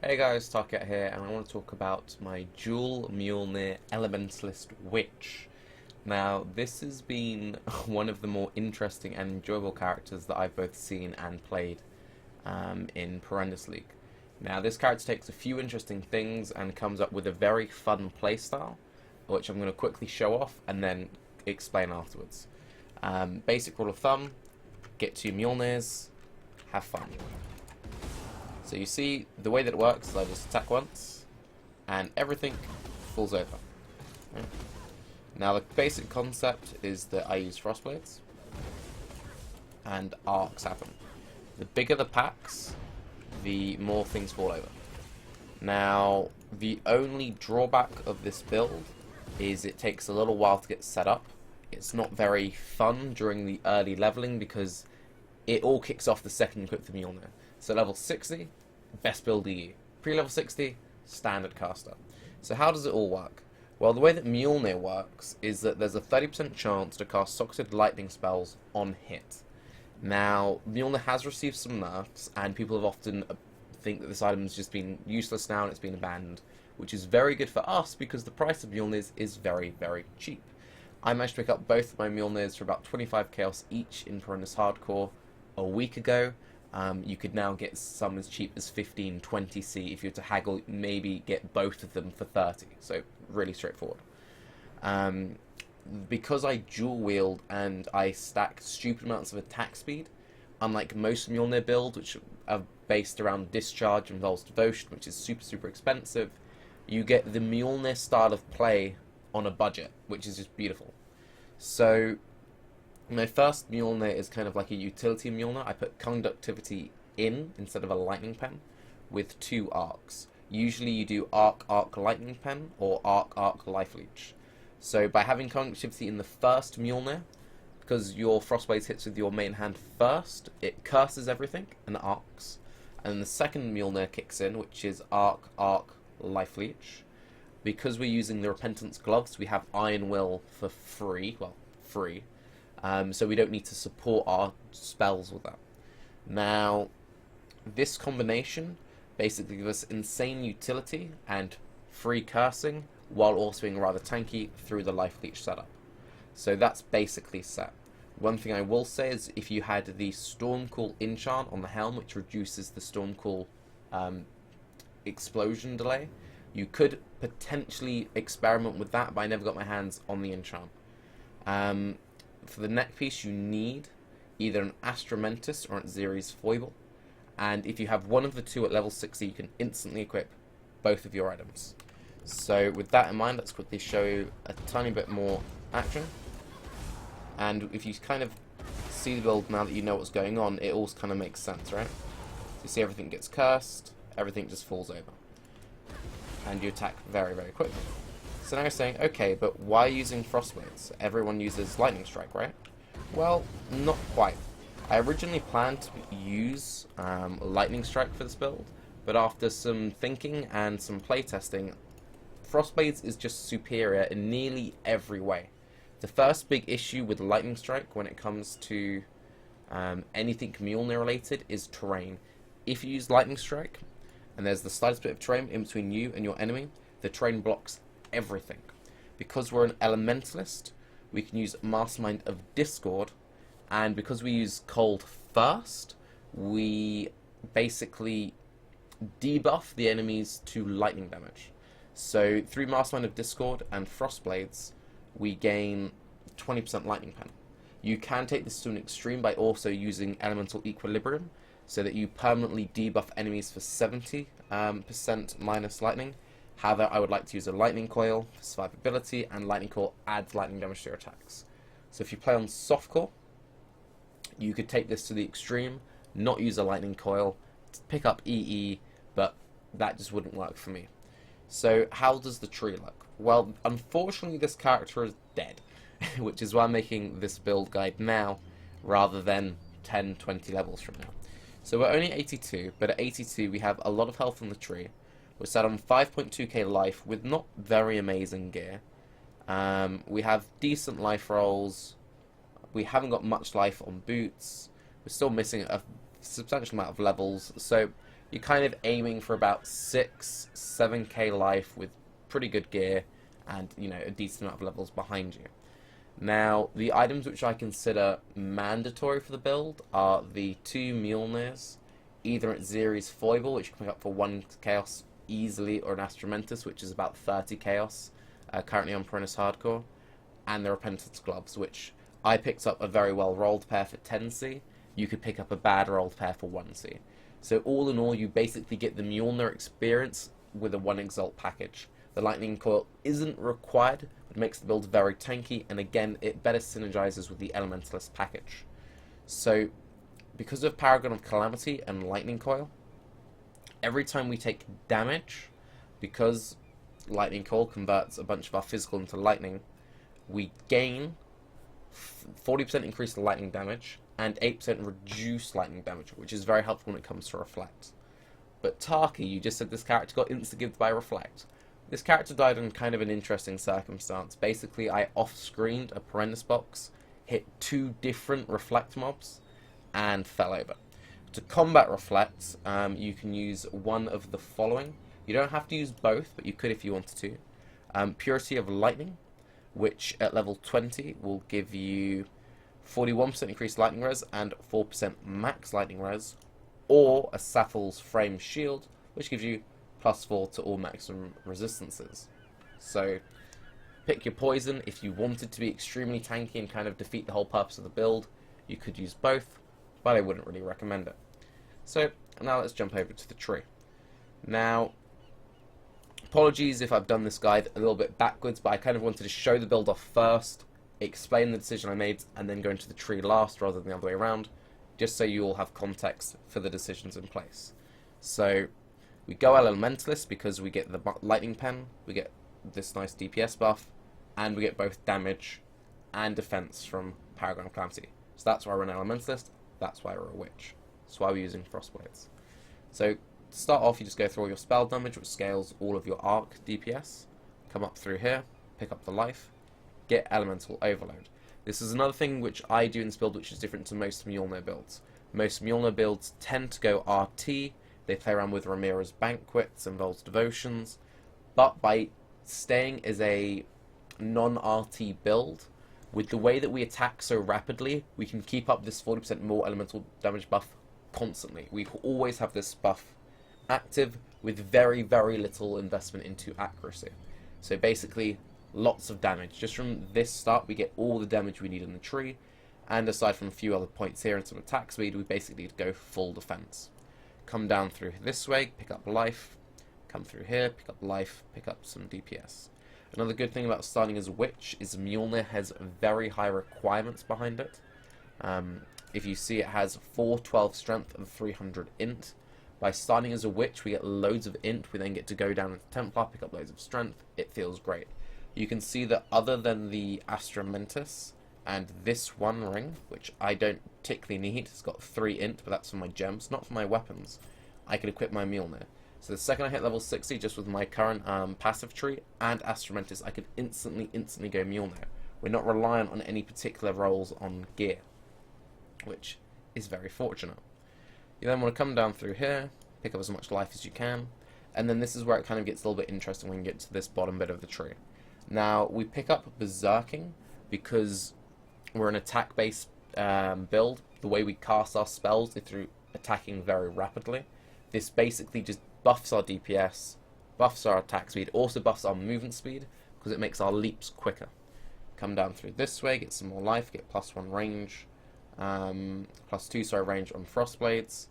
Hey guys, Tarket here, and I want to talk about my dual Mjolnir Elementalist Witch. Now, this has been one of the more interesting and enjoyable characters that I've both seen and played in Perendus League. Now, this character takes a few interesting things and comes up with a very fun playstyle, which I'm going to quickly show off and then explain afterwards. Basic rule of thumb, get 2 Mjolnirs, have fun. So you see, the way that it works is I just attack once, and everything falls over. Right? Now the basic concept is that I use Frostblades, and arcs happen. The bigger the packs, the more things fall over. Now, the only drawback of this build is it takes a little while to get set up. It's not very fun during the early leveling because it all kicks off the second you equip the Mjolnir. So level 60, best build EU. Pre-level 60, standard caster. So how does it all work? Well, the way that Mjolnir works is that there's a 30% chance to cast socketed lightning spells on hit. Now, Mjolnir has received some nerfs, and people have often think that this item has just been useless now and it's been abandoned, which is very good for us because the price of Mjolnirs is very, very cheap. I managed to pick up both of my Mjolnirs for about 25 chaos each in Perendus Hardcore a week ago. You could now get some as cheap as 15, 20C. If you were to haggle, maybe get both of them for 30. So really straightforward. Because I dual wield and I stack stupid amounts of attack speed, unlike most Mjolnir builds, which are based around discharge and involves devotion, which is super, super expensive, you get the Mjolnir style of play on a budget, which is just beautiful. So my first Mjolnir is kind of like a utility Mjolnir. I put conductivity in instead of a lightning pen with 2 arcs. Usually you do arc lightning pen or arc life leech. So by having conductivity in the first Mjolnir, because your Frostblade hits with your main hand first, it curses everything and arcs. And then the second Mjolnir kicks in, which is arc life leech. Because we're using the Repentance gloves, we have Iron Will for free. Well, free. So we don't need to support our spells with that. Now, this combination basically gives us insane utility and free cursing, while also being rather tanky through the life leech setup. So that's basically set. One thing I will say is if you had the Stormcall enchant on the helm, which reduces the Stormcall explosion delay, you could potentially experiment with that, but I never got my hands on the enchant. For the neck piece, you need either an Astramentus or an Xeres Foible. And if you have one of the two at level 60, you can instantly equip both of your items. So with that in mind, let's quickly show you a tiny bit more action. And if you kind of see the build now that you know what's going on, it all kind of makes sense, right? So you see everything gets cursed, everything just falls over. And you attack very, very quickly. So now you're saying, okay, but why using Frostblades? Everyone uses Lightning Strike, right? Well, not quite. I originally planned to use Lightning Strike for this build, but after some thinking and some playtesting, Frostblades is just superior in nearly every way. The first big issue with Lightning Strike when it comes to anything Mjolnir related is terrain. If you use Lightning Strike, and there's the slightest bit of terrain in between you and your enemy, the terrain blocks everything. Because we're an Elementalist, we can use Mastermind of Discord, and because we use Cold first, we basically debuff the enemies to lightning damage. So through Mastermind of Discord and Frostblades, we gain 20% lightning pen. You can take this to an extreme by also using Elemental Equilibrium, so that you permanently debuff enemies for 70% minus lightning. However, I would like to use a Lightning Coil for survivability, and Lightning Coil adds lightning damage to your attacks. So if you play on softcore, you could take this to the extreme, not use a Lightning Coil, pick up EE, but that just wouldn't work for me. So how does the tree look? Well, unfortunately this character is dead, which is why I'm making this build guide now, rather than 10, 20 levels from now. So we're only 82, but at 82 we have a lot of health on the tree. We're set on 5.2k life with not very amazing gear. We have decent life rolls. We haven't got much life on boots. We're still missing a substantial amount of levels. So you're kind of aiming for about 7k life with pretty good gear and, you know, a decent amount of levels behind you. Now, the items which I consider mandatory for the build are the 2 Mjolnirs, either at Xeri's Foible, which you can pick up for 1 chaos easily, or an Astromentus, which is about 30 chaos, currently on Perennis Hardcore, and the Repentance Gloves, which I picked up a very well rolled pair for 10c. You could pick up a bad rolled pair for 1c. So all in all, you basically get the Mjolnir experience with a 1 Exalt package. The Lightning Coil isn't required, but makes the build very tanky, and again, it better synergizes with the Elementalist package. So, because of Paragon of Calamity and Lightning Coil, every time we take damage, because Lightning Coil converts a bunch of our physical into lightning, we gain 40% increased lightning damage and 8% reduced lightning damage, which is very helpful when it comes to Reflect. But Taki, you just said this character got insta-gived by Reflect. This character died in kind of an interesting circumstance. Basically, I off-screened a Perennis box, hit 2 different Reflect mobs, and fell over. To combat Reflect, you can use one of the following. You don't have to use both, but you could if you wanted to. Purity of Lightning, which at level 20 will give you 41% increased lightning res and 4% max lightning res, or a Sathel's Frame Shield, which gives you +4 to all maximum resistances. So pick your poison. If you wanted to be extremely tanky and kind of defeat the whole purpose of the build, you could use both, but I wouldn't really recommend it. So now let's jump over to the tree. Now, apologies if I've done this guide a little bit backwards, but I kind of wanted to show the build off first, explain the decision I made, and then go into the tree last rather than the other way around, just so you all have context for the decisions in place. So we go Elementalist because we get the Lightning Pen, we get this nice DPS buff, and we get both damage and defense from Paragon of Calamity. So that's why we're an Elementalist, that's why we're a Witch. That's why we're using Frostblades. So to start off, you just go through all your spell damage, which scales all of your arc DPS. Come up through here, pick up the life, get Elemental Overload. This is another thing which I do in this build, which is different to most Mjolnir builds. Most Mjolnir builds tend to go RT, they play around with Ramira's Banquets and Vol's Devotions, but by staying as a non-RT build, with the way that we attack so rapidly, we can keep up this 40% more elemental damage buff constantly. We always have this buff active with very, very little investment into accuracy. So basically, lots of damage. Just from this start, we get all the damage we need in the tree, and aside from a few other points here and some attack speed, we basically need to go full defense. Come down through this way, pick up life, come through here, pick up life, pick up some DPS. Another good thing about starting as a Witch is Mjolnir has very high requirements behind it. If you see, it has 412 strength and 300 int. By starting as a Witch, we get loads of int, we then get to go down into Templar, pick up loads of strength. It feels great. You can see that other than the Astromentus and this one ring, which I don't particularly need, it's got 3 int, but that's for my gems, not for my weapons, I can equip my Mjolnir. So the second I hit level 60, just with my current passive tree and Astromentus, I could instantly go Mjolnir. We're not reliant on any particular rolls on gear, which is very fortunate. You then want to come down through here, pick up as much life as you can, and then this is where it kind of gets a little bit interesting when you get to this bottom bit of the tree. Now, we pick up Berserking because we're an attack-based build. The way we cast our spells is through attacking very rapidly. This basically just buffs our DPS, buffs our attack speed, also buffs our movement speed because it makes our leaps quicker. Come down through this way, get some more life, get +1 range, +2 range on Frostblades,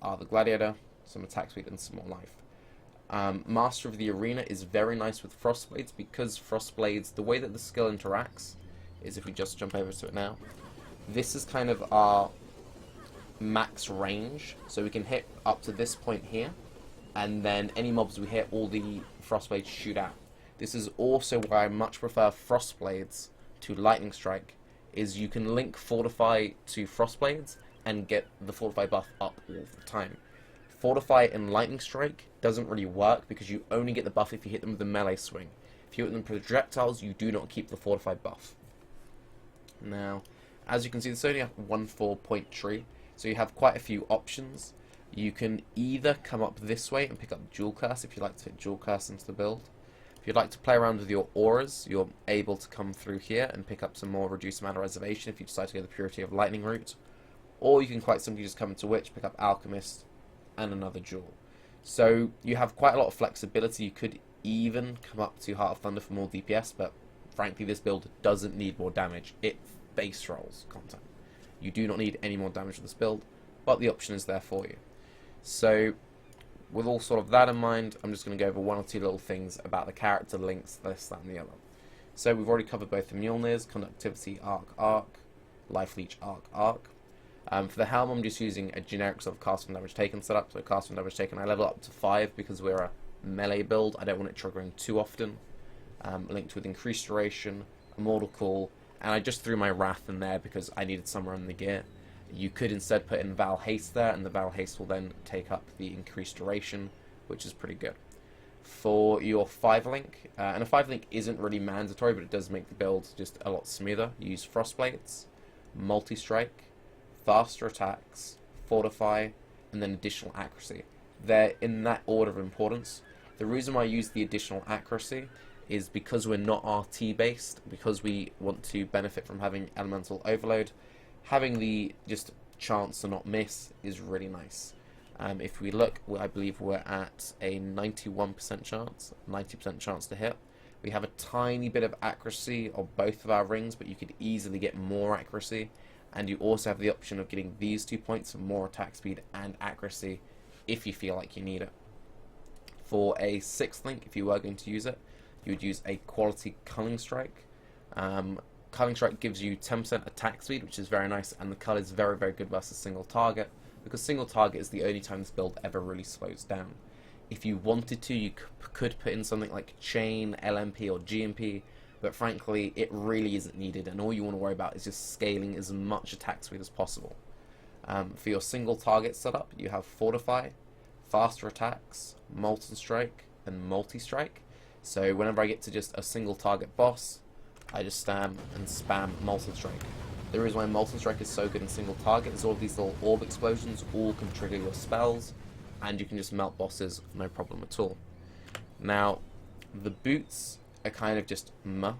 the Gladiator, some attack speed and some more life. Master of the Arena is very nice with Frostblades because Frostblades, the way that the skill interacts is, if we just jump over to it now, this is kind of our max range, so we can hit up to this point here, and then any mobs we hit, all the Frostblades shoot out. This is also why I much prefer Frostblades to Lightning Strike, is you can link Fortify to Frostblades and get the Fortify buff up all the time. Fortify and Lightning Strike doesn't really work because you only get the buff if you hit them with a melee swing. If you hit them with projectiles, you do not keep the Fortify buff. Now, as you can see, this is only a 1-4 point tree, so you have quite a few options. You can either come up this way and pick up Dual Curse if you like to fit Dual Curse into the build. If you'd like to play around with your auras, you're able to come through here and pick up some more reduced amount of reservation if you decide to go the Purity of Lightning route. Or you can quite simply just come into Witch, pick up Alchemist, and another Jewel. So you have quite a lot of flexibility. You could even come up to Heart of Thunder for more DPS, but frankly this build doesn't need more damage. It base rolls content. You do not need any more damage with this build, but the option is there for you. So with all sort of that in mind, I'm just going to go over one or two little things about the character, links, this, that, and the other. So we've already covered both the Mjolnirs, Conductivity, Arc, Life Leech, Arc. For the helm, I'm just using a generic sort of cast from damage taken setup. So cast from damage taken, I level up to 5 because we're a melee build. I don't want it triggering too often. Linked with increased duration, Immortal Call, and I just threw my Wrath in there because I needed somewhere in the gear. You could instead put in Val Haste there, and the Val Haste will then take up the increased duration, which is pretty good. For your 5-link, and a 5-link isn't really mandatory, but it does make the build just a lot smoother. You use Frostblades, Multi-Strike, faster attacks, fortify, and then additional accuracy. They're in that order of importance. The reason why I use the additional accuracy is because we're not RT based, because we want to benefit from having elemental overload. Having the just chance to not miss is really nice. If we look, I believe we're at a 91% chance, 90% chance to hit. We have a tiny bit of accuracy on both of our rings, but you could easily get more accuracy. And you also have the option of getting these 2 points for more attack speed and accuracy if you feel like you need it. For a 6th link, if you were going to use it, you would use a quality Culling Strike. Culling Strike gives you 10% attack speed, which is very nice, and the cull is very, very good versus single target, because single target is the only time this build ever really slows down. If you wanted to, you could put in something like Chain, LMP, or GMP, but frankly, it really isn't needed, and all you want to worry about is just scaling as much attack speed as possible. For your single target setup, you have Fortify, faster attacks, Molten Strike, and Multi-Strike. So whenever I get to just a single target boss, I just spam Molten Strike. The reason why Molten Strike is so good in single target is all of these little orb explosions all can trigger your spells, and you can just melt bosses no problem at all. Now, the boots are kind of just meh.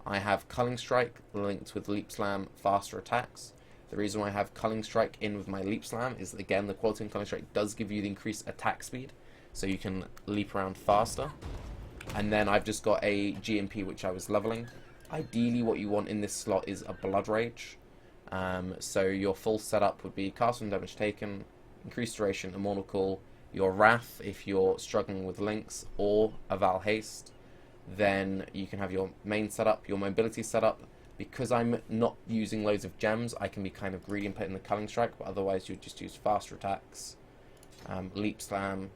I have Culling Strike linked with Leap Slam, faster attacks. The reason why I have Culling Strike in with my Leap Slam is, again, the quality in Culling Strike does give you the increased attack speed, so you can leap around faster. And then I've just got a GMP which I was leveling. Ideally what you want in this slot is a Blood Rage. So your full setup would be cast from damage taken, increased duration, Immortal Call, your Wrath if you're struggling with links, or a Val Haste. Then you can have your main setup, your mobility setup. Because I'm not using loads of gems, I can be kind of greedy and put in the Culling Strike, but otherwise you'd just use faster attacks, Leap Slam,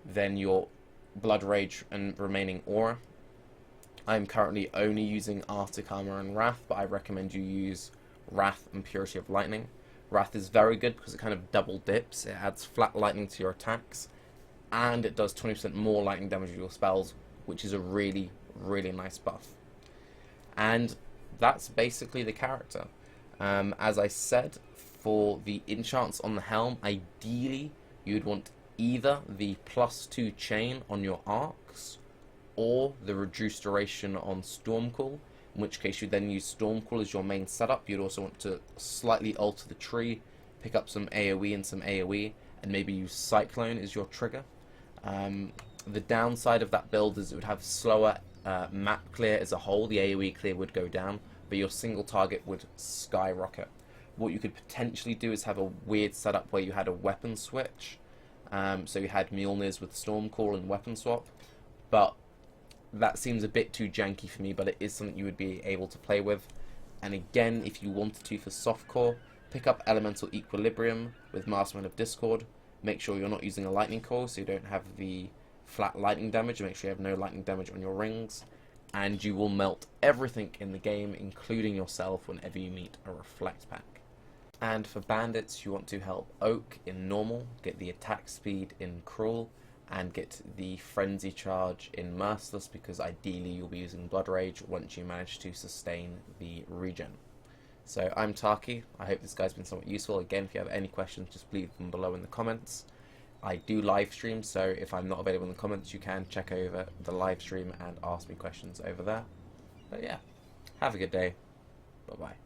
then your Blood Rage and remaining Aura. I'm currently only using Arctic Armor and Wrath, but I recommend you use Wrath and Purity of Lightning. Wrath is very good because it kind of double dips. It adds flat lightning to your attacks, and it does 20% more lightning damage with your spells, which is a really, really nice buff. And that's basically the character. As I said, for the enchants on the helm, ideally you'd want either the +2 chain on your arcs or the reduced duration on Stormcall, in which case you then use Stormcall as your main setup. You'd also want to slightly alter the tree, pick up some AoE and some AoE, and maybe use Cyclone as your trigger. The downside of that build is it would have slower map clear as a whole. The AoE clear would go down, but your single target would skyrocket. What you could potentially do is have a weird setup where you had a weapon switch. So you had Mjolnirs with Stormcall and weapon swap, but that seems a bit too janky for me, but it is something you would be able to play with. And again, if you wanted to for softcore, pick up Elemental Equilibrium with Mastermind of Discord. Make sure you're not using a lightning core so you don't have the flat lightning damage, and make sure you have no lightning damage on your rings, and you will melt everything in the game, including yourself, whenever you meet a Reflect pack. And for Bandits, you want to help Oak in Normal, get the attack speed in Cruel, and get the Frenzy charge in Merciless, because ideally you'll be using Blood Rage once you manage to sustain the regen. So I'm Taki. I hope this guy's been somewhat useful. Again, if you have any questions, just leave them below in the comments. I do live stream, so if I'm not available in the comments, you can check over the live stream and ask me questions over there. But yeah, have a good day. Bye-bye.